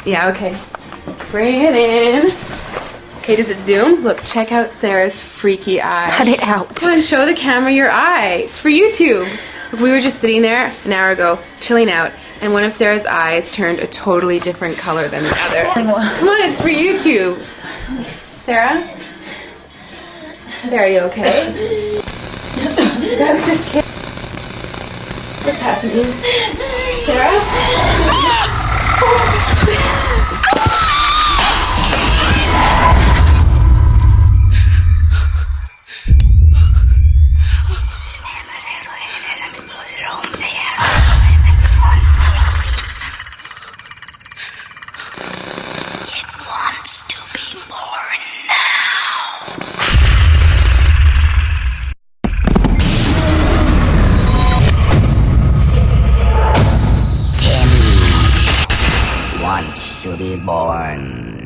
Yeah, okay. Bring it in. Okay, does it zoom? Look, check out Sarah's freaky eye. Cut it out. Come on, show the camera your eye. It's for YouTube. Look, we were just sitting there an hour ago, chilling out, and one of Sarah's eyes turned a totally different color than the other. Come on, it's for YouTube. Sarah? Sarah, you okay? I was just kidding. What's happening? Sarah? It wants to be born now. Timmy wants to be born